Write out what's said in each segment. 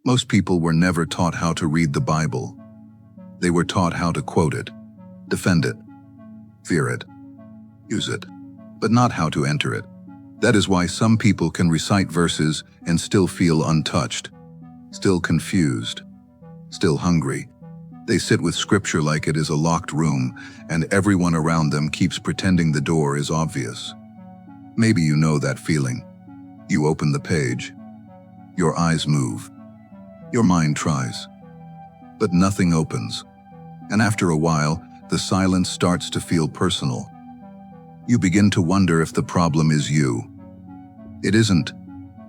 Most people were never taught how to read the Bible. They were taught how to quote it, defend it, fear it, use it, but not how to enter it. That is why some people can recite verses and still feel untouched, still confused, still hungry. They sit with scripture like it is a locked room, and everyone around them keeps pretending the door is obvious. Maybe you know that feeling. You open the page, your eyes move, your mind tries, but nothing opens. And after a while, the silence starts to feel personal. You begin to wonder if the problem is you. It isn't.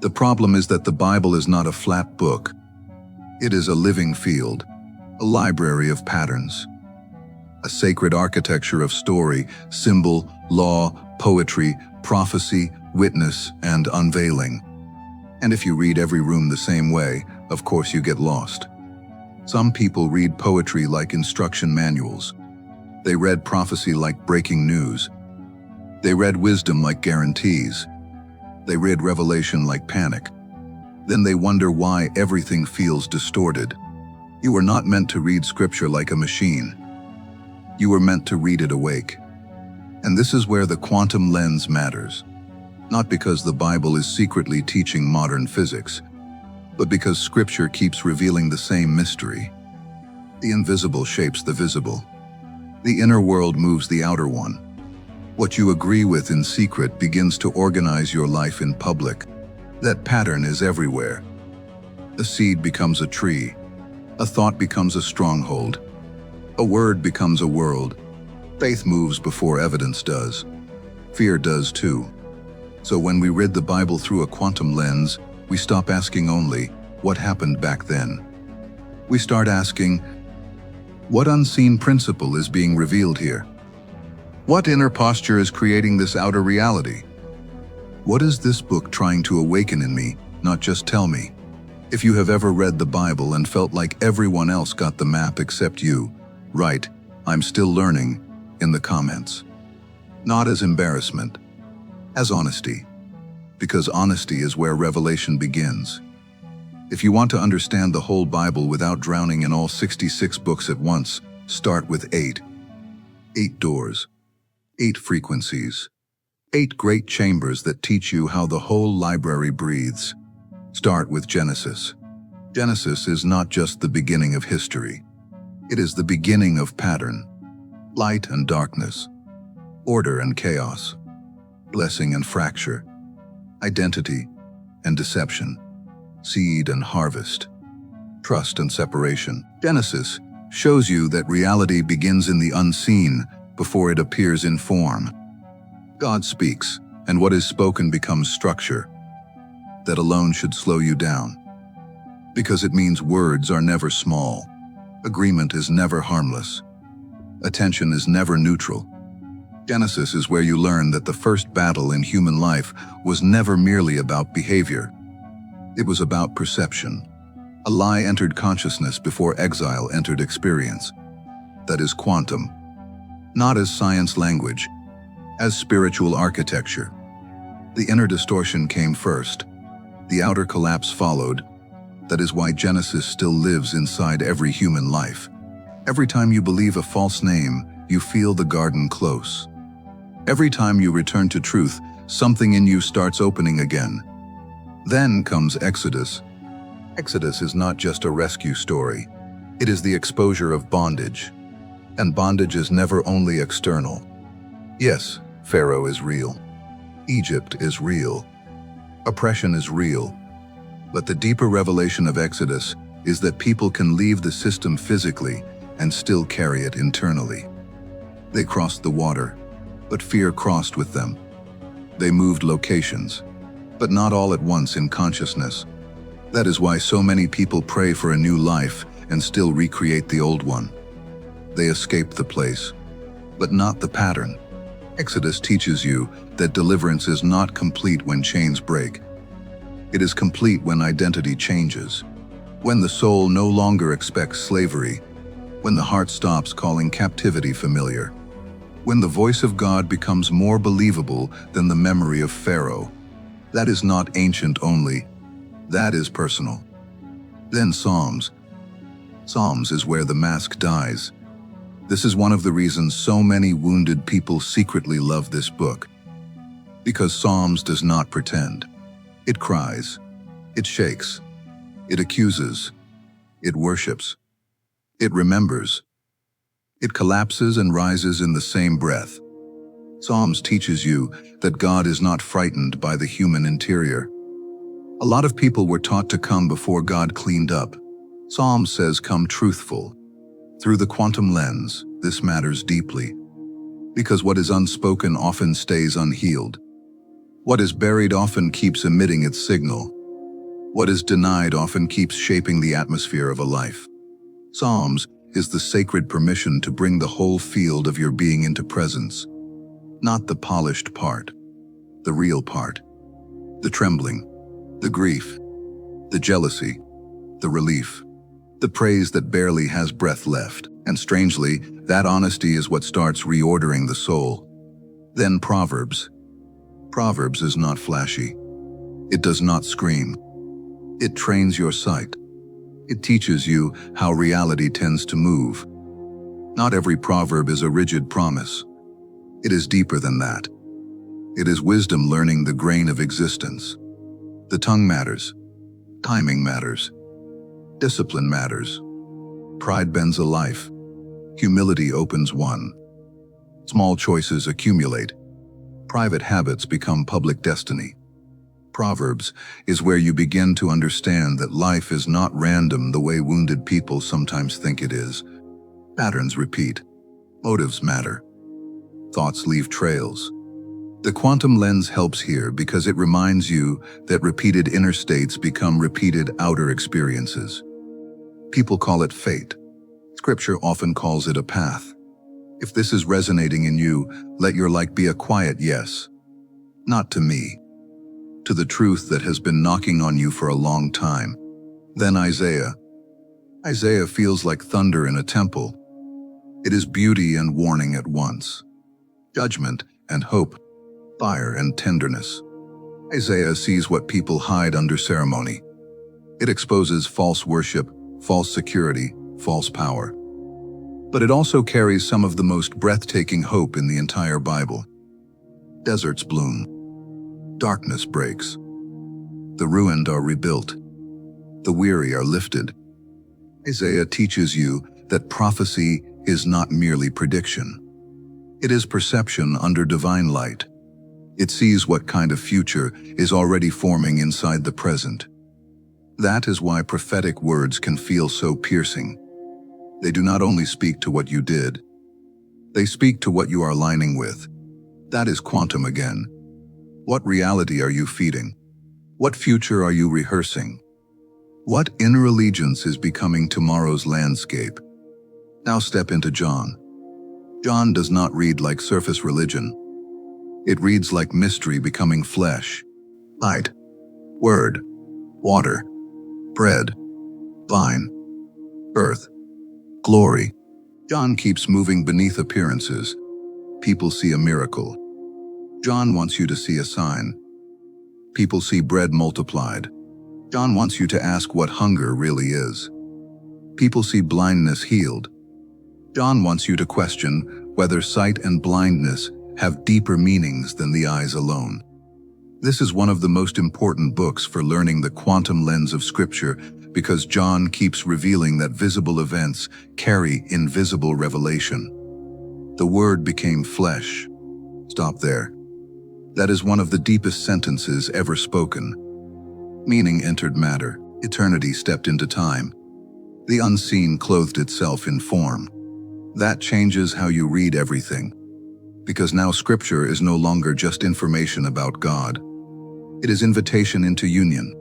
The problem is that the Bible is not a flat book. It is a living field, a library of patterns, a sacred architecture of story, symbol, law, poetry, prophecy, witness, and unveiling. And if you read every room the same way, of course you get lost. Some people read poetry like instruction manuals. They read prophecy like breaking news. They read wisdom like guarantees. They read revelation like panic. Then they wonder why everything feels distorted. You were not meant to read scripture like a machine. You were meant to read it awake. And this is where the quantum lens matters. Not because the Bible is secretly teaching modern physics, but because scripture keeps revealing the same mystery. The invisible shapes the visible. The inner world moves the outer one. What you agree with in secret begins to organize your life in public. That pattern is everywhere. A seed becomes a tree. A thought becomes a stronghold. A word becomes a world. Faith moves before evidence does. Fear does too. So when we read the Bible through a quantum lens, we stop asking only, what happened back then? We start asking, what unseen principle is being revealed here? What inner posture is creating this outer reality? What is this book trying to awaken in me, not just tell me? If you have ever read the Bible and felt like everyone else got the map except you, write, I'm still learning, in the comments. Not as embarrassment, as honesty. Because honesty is where revelation begins. If you want to understand the whole Bible without drowning in all 66 books at once, start with 8. 8 doors. 8 frequencies. 8 great chambers that teach you how the whole library breathes. Start with Genesis. Genesis is not just the beginning of history. It is the beginning of pattern, light and darkness, order and chaos, blessing and fracture, identity and deception, seed and harvest, trust and separation. Genesis shows you that reality begins in the unseen before it appears in form. God speaks, and what is spoken becomes structure. That alone should slow you down, because it means words are never small, agreement is never harmless, attention is never neutral. Genesis is where you learn that the first battle in human life was never merely about behavior. It was about perception. A lie entered consciousness before exile entered experience. That is quantum, not as science language, as spiritual architecture. The inner distortion came first. The outer collapse followed. That is why Genesis still lives inside every human life. Every time you believe a false name, you feel the garden close. Every time you return to truth, something in you starts opening again. Then comes Exodus. Exodus is not just a rescue story. It is the exposure of bondage. And bondage is never only external. Yes, Pharaoh is real. Egypt is real. Oppression is real. But the deeper revelation of Exodus is that people can leave the system physically and still carry it internally. They crossed the water, but fear crossed with them. They moved locations, but not all at once in consciousness. That is why so many people pray for a new life and still recreate the old one. They escape the place, but not the pattern. Exodus teaches you that deliverance is not complete when chains break. It is complete when identity changes, when the soul no longer expects slavery, when the heart stops calling captivity familiar, when the voice of God becomes more believable than the memory of Pharaoh. That is not ancient only, that is personal. Then Psalms. Psalms is where the mask dies. This is one of the reasons so many wounded people secretly love this book. Because Psalms does not pretend. It cries. It shakes. It accuses. It worships. It remembers. It collapses and rises in the same breath. Psalms teaches you that God is not frightened by the human interior. A lot of people were taught to come before God cleaned up. Psalms says come truthful. Through the quantum lens, this matters deeply. Because what is unspoken often stays unhealed. What is buried often keeps emitting its signal. What is denied often keeps shaping the atmosphere of a life. Psalms is the sacred permission to bring the whole field of your being into presence. Not the polished part, the real part. The trembling, the grief, the jealousy, the relief, the praise that barely has breath left. And strangely, that honesty is what starts reordering the soul. Then Proverbs. Proverbs is not flashy. It does not scream. It trains your sight. It teaches you how reality tends to move. Not every proverb is a rigid promise. It is deeper than that. It is wisdom learning the grain of existence. The tongue matters. Timing matters. Discipline matters. Pride bends a life. Humility opens one. Small choices accumulate. Private habits become public destiny. Proverbs is where you begin to understand that life is not random the way wounded people sometimes think it is. Patterns repeat. Motives matter. Thoughts leave trails. The quantum lens helps here because it reminds you that repeated inner states become repeated outer experiences. People call it fate. Scripture often calls it a path. If this is resonating in you, let your like be a quiet yes. Not to me. To the truth that has been knocking on you for a long time. Then Isaiah. Isaiah feels like thunder in a temple. It is beauty and warning at once. Judgment and hope, fire and tenderness. Isaiah sees what people hide under ceremony. It exposes false worship, false security, false power. But it also carries some of the most breathtaking hope in the entire Bible. Deserts bloom. Darkness breaks. The ruined are rebuilt. The weary are lifted. Isaiah teaches you that prophecy is not merely prediction. It is perception under divine light. It sees what kind of future is already forming inside the present. That is why prophetic words can feel so piercing. They do not only speak to what you did, they speak to what you are aligning with. That is quantum again. What reality are you feeding? What future are you rehearsing? What inner allegiance is becoming tomorrow's landscape? Now step into John. John does not read like surface religion. It reads like mystery becoming flesh. Light, word, water, bread, vine, earth, glory. John keeps moving beneath appearances. People see a miracle. John wants you to see a sign. People see bread multiplied. John wants you to ask what hunger really is. People see blindness healed. John wants you to question whether sight and blindness have deeper meanings than the eyes alone. This is one of the most important books for learning the quantum lens of Scripture because John keeps revealing that visible events carry invisible revelation. The Word became flesh. Stop there. That is one of the deepest sentences ever spoken. Meaning entered matter. Eternity stepped into time. The unseen clothed itself in form. That changes how you read everything. Because now Scripture is no longer just information about God. It is invitation into union,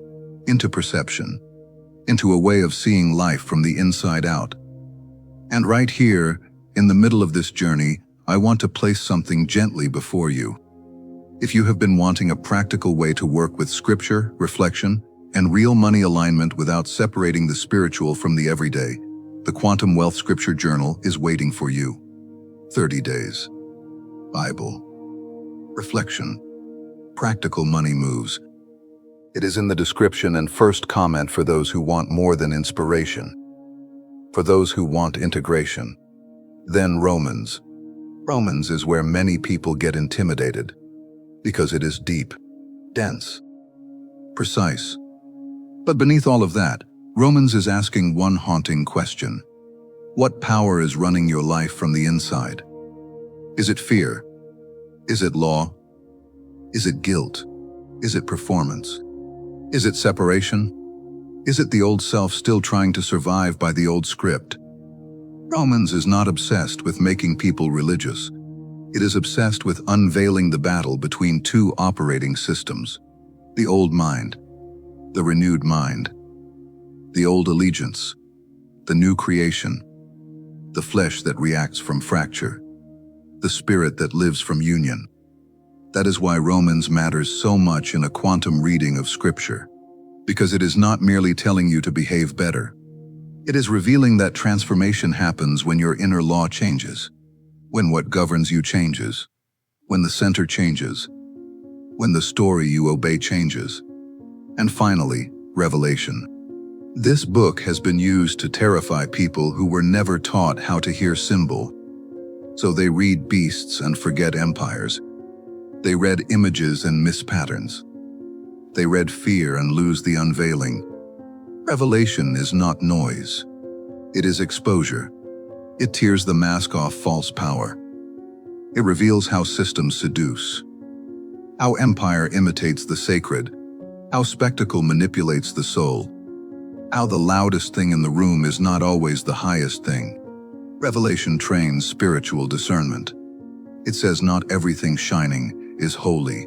into perception, into a way of seeing life from the inside out. And right here, in the middle of this journey, I want to place something gently before you. If you have been wanting a practical way to work with Scripture, reflection, and real money alignment without separating the spiritual from the everyday, the Quantum Wealth Scripture Journal is waiting for you. 30 days. Bible. Reflection. Practical money moves. It is in the description and first comment for those who want more than inspiration, for those who want integration. Then Romans. Romans is where many people get intimidated, because it is deep, dense, precise. But beneath all of that, Romans is asking one haunting question. What power is running your life from the inside? Is it fear? Is it law? Is it guilt? Is it performance? Is it separation? Is it the old self still trying to survive by the old script? Romans is not obsessed with making people religious. It is obsessed with unveiling the battle between two operating systems: the old mind, the renewed mind, the old allegiance, the new creation, the flesh that reacts from fracture, the spirit that lives from union. That is why Romans matters so much in a quantum reading of Scripture, because it is not merely telling you to behave better. It is revealing that transformation happens when your inner law changes, when what governs you changes, when the center changes, when the story you obey changes. And finally, Revelation. This book has been used to terrify people who were never taught how to hear symbol. So they read beasts and forget empires. They read images and miss patterns. They read fear and lose the unveiling. Revelation is not noise. It is exposure. It tears the mask off false power. It reveals how systems seduce, how empire imitates the sacred, how spectacle manipulates the soul, how the loudest thing in the room is not always the highest thing. Revelation trains spiritual discernment. It says not everything shining is holy.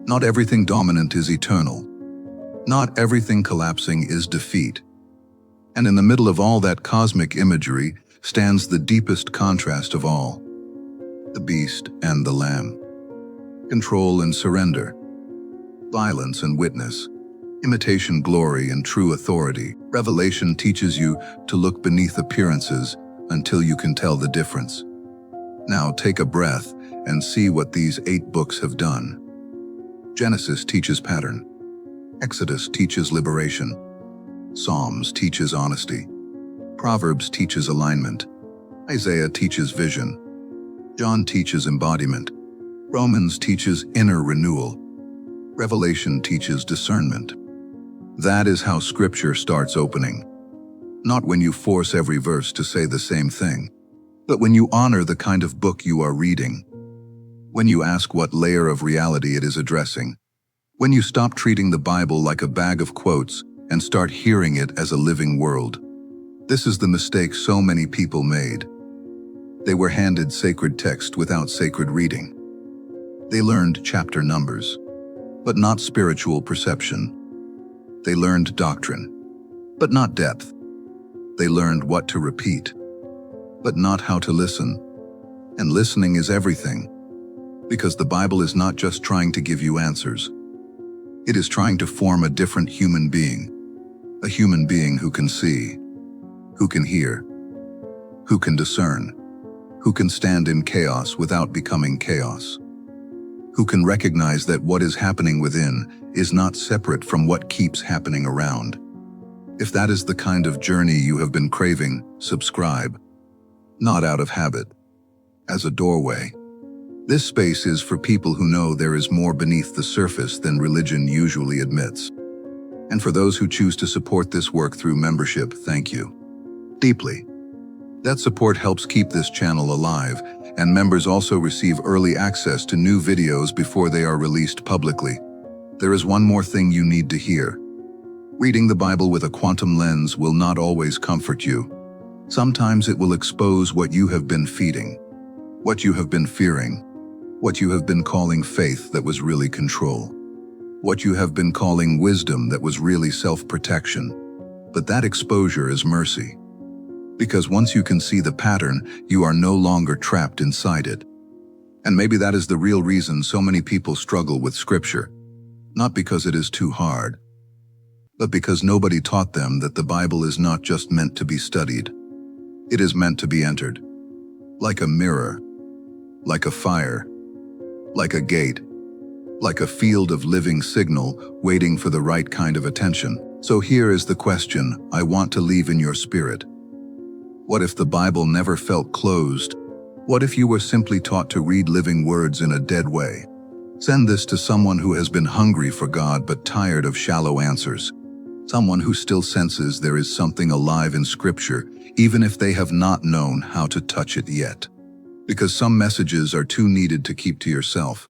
Not everything dominant is eternal. Not everything collapsing is defeat. And in the middle of all that cosmic imagery stands the deepest contrast of all: the beast and the lamb. Control and surrender. Violence and witness. Imitation glory and true authority. Revelation teaches you to look beneath appearances until you can tell the difference. Now take a breath and see what these 8 books have done. Genesis teaches pattern. Exodus teaches liberation. Psalms teaches honesty. Proverbs teaches alignment. Isaiah teaches vision. John teaches embodiment. Romans teaches inner renewal. Revelation teaches discernment. That is how Scripture starts opening. Not when you force every verse to say the same thing, but when you honor the kind of book you are reading. When you ask what layer of reality it is addressing. When you stop treating the Bible like a bag of quotes and start hearing it as a living world. This is the mistake so many people made. They were handed sacred text without sacred reading. They learned chapter numbers, but not spiritual perception. They learned doctrine, but not depth. They learned what to repeat, but not how to listen. And listening is everything, because the Bible is not just trying to give you answers. It is trying to form a different human being, a human being who can see, who can hear, who can discern, who can stand in chaos without becoming chaos, who can recognize that what is happening within is not separate from what keeps happening around. If that is the kind of journey you have been craving, subscribe. Not out of habit, as a doorway. This space is for people who know there is more beneath the surface than religion usually admits. And for those who choose to support this work through membership, thank you. Deeply. That support helps keep this channel alive, and members also receive early access to new videos before they are released publicly. There is one more thing you need to hear. Reading the Bible with a quantum lens will not always comfort you. Sometimes it will expose what you have been feeding, what you have been fearing, what you have been calling faith that was really control, what you have been calling wisdom that was really self-protection. But that exposure is mercy. Because once you can see the pattern, you are no longer trapped inside it. And maybe that is the real reason so many people struggle with Scripture. Not because it is too hard, but because nobody taught them that the Bible is not just meant to be studied. It is meant to be entered. Like a mirror, like a fire, like a gate. like a field of living signal waiting for the right kind of attention. So here is the question I want to leave in your spirit. What if the Bible never felt closed? What if you were simply taught to read living words in a dead way? Send this to someone who has been hungry for God but tired of shallow answers. Someone who still senses there is something alive in Scripture, even if they have not known how to touch it yet. Because some messages are too needed to keep to yourself.